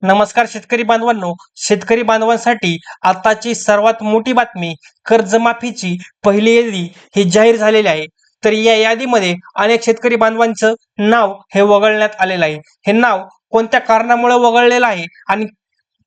नमस्कार शेतकरी बांधवांनो. शेतकरी बांधवांसाठी आताची सर्वात मोठी बातमी, कर्जमाफीची पहिली यादी ही जाहीर झालेली आहे. तर या यादीमध्ये अनेक शेतकरी बांधवांचं नाव हे वगळण्यात आलेलं आहे. हे नाव कोणत्या कारणामुळे वगळलेलं आहे आणि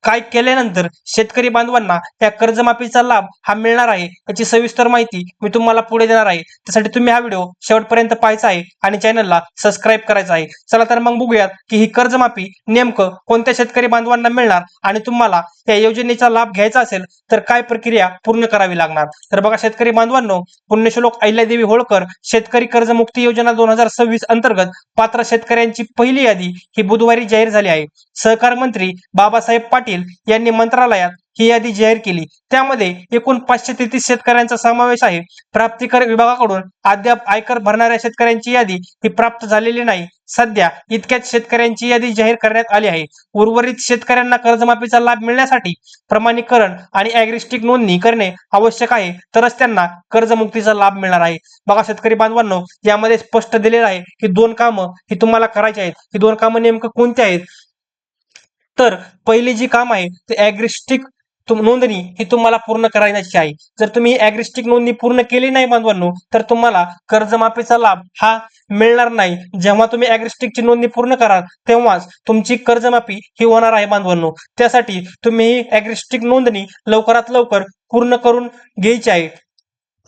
काय केल्यानंतर शेतकरी बांधवांना त्या कर्जमाफीचा लाभ हा मिळणार आहे, याची सविस्तर माहिती मी तुम्हाला पुढे देणार आहे. त्यासाठी तुम्ही हा व्हिडिओ शेवटपर्यंत पाहायचा आहे आणि चॅनलला सबस्क्राईब करायचं आहे. चला तर मग बघूयात की ही कर्जमाफी नेमकं कोणत्या शेतकरी बांधवांना मिळणार आणि तुम्हाला या योजनेचा लाभ घ्यायचा असेल तर काय प्रक्रिया पूर्ण करावी लागणार. तर बघा शेतकरी बांधवांनो, पुण्यश्लोक अहिल्यादेवी होळकर शेतकरी कर्जमुक्ती योजना 2026 अंतर्गत पात्र शेतकऱ्यांची पहिली यादी ही बुधवारी जाहीर झाली आहे. सहकार मंत्री बाबासाहेब पाटील यांनी मंत्रालयात ही यादी जाहीर केली. त्यामध्ये एकूण 533 शेतकऱ्यांचा समावेश आहे. प्राप्तिकर विभागाकडून अद्याप आयकर भरणाऱ्या शेतकऱ्यांची यादी ही प्राप्त झालेली नाही. सध्या इतक्याच शेतकऱ्यांची यादी जाहीर करण्यात आली आहे. उर्वरित शेतकऱ्यांना कर्जमाफीचा लाभ मिळण्यासाठी प्रमाणीकरण आणि ॲग्रिस्टिक नोंदणी करणे आवश्यक आहे, तरच त्यांना कर्जमुक्तीचा लाभ मिळणार आहे. बघा शेतकरी बांधवांनो, यामध्ये स्पष्ट दिलेलं आहे की दोन कामं ही तुम्हाला करायची आहेत. ही दोन कामं नेमकं कोणती आहेत? तर पहिली जी काम आहे ते ॲग्रिस्टिक नोंदणी ही तुम्हाला पूर्ण करायची आहे. जर तुम्ही ॲग्रिस्टिक नोंदणी पूर्ण केली नाही बांधवांनो, तर तुम्हाला कर्जमाफीचा लाभ हा मिळणार नाही. जेव्हा तुम्ही ॲग्रिस्टिकची नोंदणी पूर्ण कराल तेव्हाच तुमची कर्जमाफी ही होणार आहे बांधवांनो. त्यासाठी तुम्ही ही ॲग्रिस्टिक नोंदणी लवकरात लवकर पूर्ण करून घ्यायची आहे.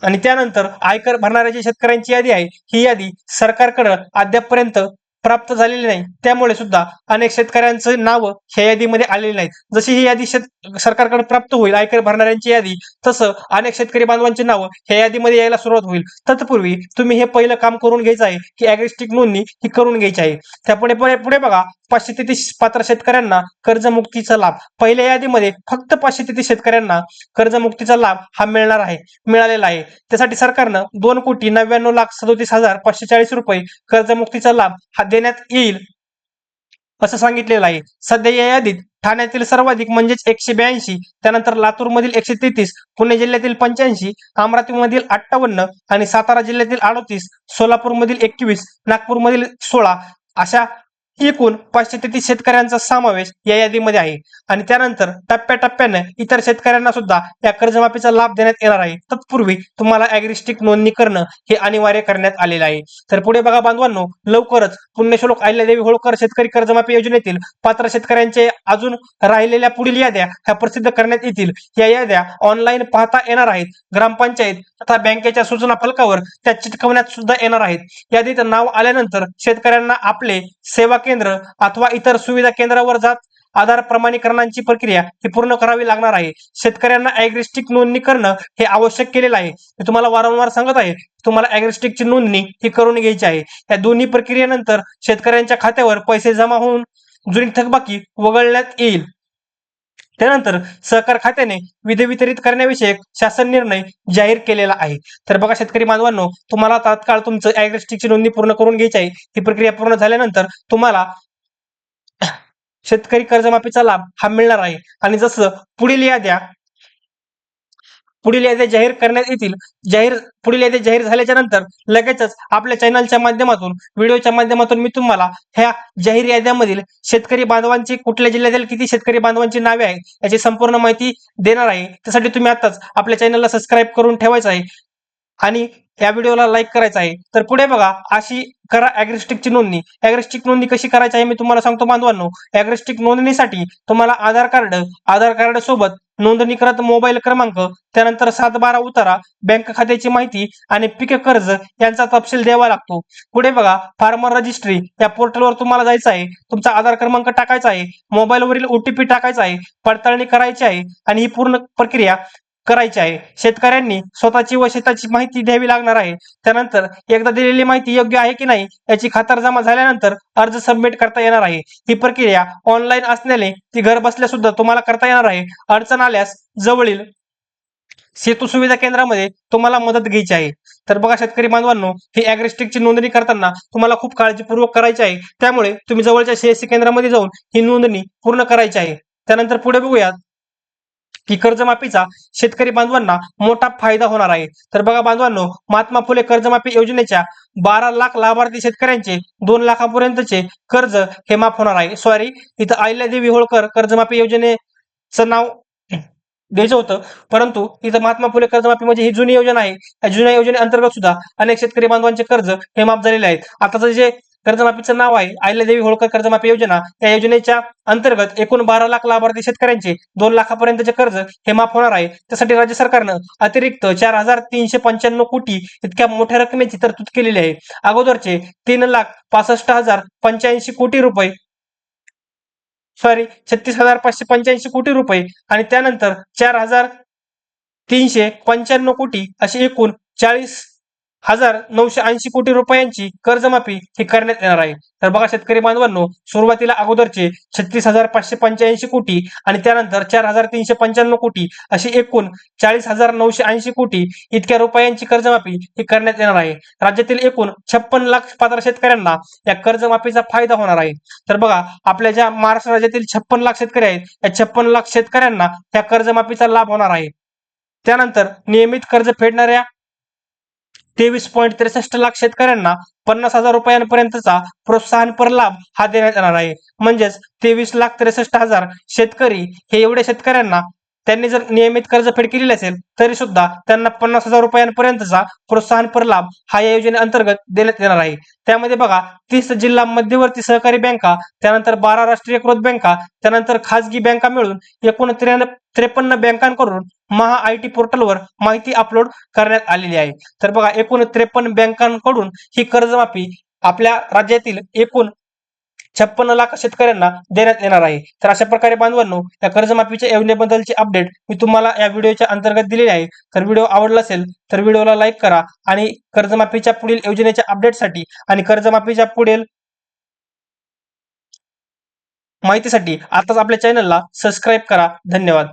आणि त्यानंतर आयकर भरणाऱ्या जे शेतकऱ्यांची यादी आहे, ही यादी सरकारकडे अद्यापपर्यंत प्राप्त झालेली नाही. त्यामुळे सुद्धा अनेक शेतकऱ्यांचं नाव ह्या यादीमध्ये आलेली नाहीत. जशी ही यादी सरकारकडे प्राप्त होईल आयकर भरणाऱ्यांची यादी, तसं अनेक शेतकरी बांधवांची नावं ह्या यादीमध्ये यायला सुरुवात होईल. तत्पूर्वी तुम्ही हे पहिलं काम करून घ्यायचं आहे की ॲग्रिस्टिक नोंदणी ही करून घ्यायची आहे. त्यापुढे पुढे पुढे बघा, 533 पात्र शेतकऱ्यांना कर्जमुक्तीचा लाभ. पहिल्या यादीमध्ये फक्त 533 शेतकऱ्यांना कर्जमुक्तीचा लाभ हा मिळालेला आहे. त्यासाठी सरकारनं 2,99,37,540 रुपये कर्जमुक्तीचा लाभ हा देण्यात येईल असं सांगितलेलं आहे. सध्या या यादीत ठाण्यातील सर्वाधिक म्हणजेच 182, त्यानंतर लातूरमधील 133, पुणे जिल्ह्यातील 85, अमरावतीमधील 58 आणि सातारा जिल्ह्यातील 38, सोलापूरमधील 21, नागपूरमधील 16 अशा एकूण 533 शेतकऱ्यांचा समावेश या यादीमध्ये आहे. आणि त्यानंतर टप्प्याटप्प्याने इतर शेतकऱ्यांना सुद्धा या कर्जमाफीचा लाभ देण्यात येणार आहे. तत्पूर्वी तुम्हाला ॲग्रिस्टिक नोंदणी करणं हे अनिवार्य करण्यात आलेलं आहे. तर पुढे बघा बांधवांनो, लवकरच पुण्यश्लोक अहिल्यादेवी होळकर शेतकरी कर्जमाफी योजनेतील पात्र शेतकऱ्यांचे अजून राहिलेल्या पुढील याद्या ह्या प्रसिद्ध करण्यात येतील. या याद्या ऑनलाईन पाहता येणार आहेत. ग्रामपंचायत तथा बँकेच्या सूचना फलकावर त्या चिटकवण्यात सुद्धा येणार आहेत. यादीत नाव आल्यानंतर शेतकऱ्यांना आपले सेवा केंद्र अथवा इतर सुविधा केंद्रावर जात आधार प्रमाणीकरणाची प्रक्रिया ही पूर्ण करावी लागणार आहे. शेतकऱ्यांना ॲग्रिस्टिक नोंदणी करणं हे आवश्यक केलेलं आहे. मी तुम्हाला वारंवार सांगत आहे, तुम्हाला ॲग्रिस्टिकची नोंदणी ही करून घ्यायची आहे. या दोन्ही प्रक्रियेनंतर शेतकऱ्यांच्या खात्यावर पैसे जमा होऊन जुनी थकबाकी वगळण्यात येईल. त्यानंतर सहकार खात्याने विधी वितरित करण्याविषयक शासन निर्णय जाहीर केलेला आहे. तर बघा शेतकरी बांधवांनो, तुम्हाला तात्काळ तुमचं ॲग्रिस्टिकची नोंदणी पूर्ण करून घ्यायची आहे. ही प्रक्रिया पूर्ण झाल्यानंतर तुम्हाला शेतकरी कर्जमाफीचा लाभ हा मिळणार आहे. आणि जसं पुढील याद्या जाहीर करण्यात येतील, पुढील याद्या जाहीर झाल्याच्या नंतर लगेचच आपल्या चॅनलच्या माध्यमातून, व्हिडिओच्या माध्यमातून मी तुम्हाला ह्या जाहीर याद्यामधील शेतकरी बांधवांची, कुठल्या जिल्ह्यातील किती शेतकरी बांधवांची नावे आहेत याची संपूर्ण माहिती देणार आहे. त्यासाठी तुम्ही आताच आपल्या चॅनलला सबस्क्राईब करून ठेवायचं आहे आणि या व्हिडिओला लाईक करायचा आहे. तर पुढे बघा, अशी करा ॲग्रिस्टिकची नोंदणी. ॲग्रिस्टिक नोंदणी कशी करायची आहे मी तुम्हाला सांगतो बांधवांनो. ॲग्रिस्टिक नोंदणीसाठी तुम्हाला आधार कार्ड सोबत नोंदणीकृत मोबाईल क्रमांक, त्यानंतर 712 उतारा, बँक खात्याची माहिती आणि पीक कर्ज यांचा तपशील द्यावा लागतो. पुढे बघा, फार्मर रजिस्ट्री या पोर्टलवर तुम्हाला जायचं आहे. तुमचा आधार क्रमांक टाकायचा आहे, मोबाईलवरील OTP टाकायचा आहे, पडताळणी करायची आहे आणि ही पूर्ण प्रक्रिया करायची आहे. शेतकऱ्यांनी स्वतःची व शेताची माहिती द्यावी लागणार आहे. त्यानंतर एकदा दिलेली माहिती योग्य आहे की नाही याची खातरजमा झाल्यानंतर अर्ज सबमिट करता येणार आहे. ही प्रक्रिया ऑनलाईन असल्याने ती घर बसल्या सुद्धा तुम्हाला करता येणार आहे. अडचण आल्यास जवळील सेतू सुविधा केंद्रामध्ये तुम्हाला मदत घ्यायची आहे. तर बघा शेतकरी बांधवांनो, ही ॲग्रिस्टिकची नोंदणी करताना तुम्हाला खूप काळजीपूर्वक करायची आहे. त्यामुळे तुम्ही जवळच्या CSC केंद्रामध्ये जाऊन ही नोंदणी पूर्ण करायची आहे. त्यानंतर पुढे बघूयात, की कर्जमाफीचा शेतकरी बांधवांना मोठा फायदा होणार आहे. तर बघा बांधवांनो, महात्मा फुले कर्जमाफी योजनेच्या 12 लाख लाभार्थी शेतकऱ्यांचे 2 लाखापर्यंतचे कर्ज हे माफ होणार आहे. सॉरी, इथं अहिल्यादेवी होळकर कर्जमाफी योजनेचं नाव द्यायचं होतं, परंतु इथं महात्मा फुले कर्जमाफी म्हणजे ही जुनी योजना आहे. या जुन्या योजनेअंतर्गत सुद्धा अनेक शेतकरी बांधवांचे कर्ज हे माफ झालेले आहेत. आताचं जे कर्जमाफीचं नाव आहे अहिल्यादेवी होळकर कर्जमाफी योजना, या योजनेच्या अंतर्गत एकूण 12 लाख लाभार्थी शेतकऱ्यांचे 2 लाखापर्यंतचे कर्ज हे माफ होणार आहे. त्यासाठी राज्य सरकारनं अतिरिक्त 4,395 कोटी इतक्या मोठ्या रकमेची तरतूद केलेली आहे. अगोदरचे 3,65,085 कोटी रुपये, सॉरी 36,585 कोटी रुपये आणि त्यानंतर 4,395 कोटी अशी एकूण 40,980 कोटी रुपयांची कर्जमाफी ही करण्यात येणार आहे. तर बघा शेतकरी बांधवांनो, सुरुवातीला अगोदरचे 36,585 कोटी आणि त्यानंतर 4,395 कोटी अशी एकूण 40,980 कोटी इतक्या रुपयांची कर्जमाफी ही करण्यात येणार आहे. राज्यातील एकूण 56 लाख पात्र शेतकऱ्यांना या कर्जमाफीचा फायदा होणार आहे. तर बघा आपल्या ज्या महाराष्ट्र राज्यातील 56 लाख शेतकरी आहेत, या 56 लाख शेतकऱ्यांना त्या कर्जमाफीचा लाभ होणार आहे. त्यानंतर नियमित कर्ज फेडणाऱ्या 23.63 लाख शेतकऱ्यांना 50,000 रुपयांपर्यंतचा प्रोत्साहनपर लाभ हा देण्यात येणार आहे. म्हणजेच 23,63,000 शेतकरी हे एवढ्या शेतकऱ्यांना त्यांनी जर नियमित कर्जफेड केलेली असेल तरी सुद्धा त्यांना 50,000 रुपयांपर्यंतचा प्रोत्साहनपर लाभ हा या योजनेअंतर्गत देण्यात येणार आहे. त्यामध्ये बघा 30 जिल्हा मध्यवर्ती सहकारी बँका, त्यानंतर 12 राष्ट्रीयकृत बँका, त्यानंतर खाजगी बँका मिळून एकूण 53 बँकांकडून महा IT पोर्टलवर माहिती अपलोड करण्यात आलेली आहे. तर बघा एकूण 53 बँकांकडून ही कर्जमाफी आपल्या राज्यातील एकूण 56 लाख शेतकऱ्यांना देण्यात येणार आहे. तर अशा प्रकारे बांधवांनो, या कर्जमाफीच्या योजनेबद्दलची अपडेट मी तुम्हाला या व्हिडिओच्या अंतर्गत दिलेली आहे. तर व्हिडिओ आवडला असेल तर व्हिडिओला लाईक करा आणि कर्जमाफीच्या पुढील योजनेच्या अपडेटसाठी आणि कर्जमाफीच्या पुढील माहितीसाठी आताच आपल्या चॅनलला सबस्क्राईब करा. धन्यवाद.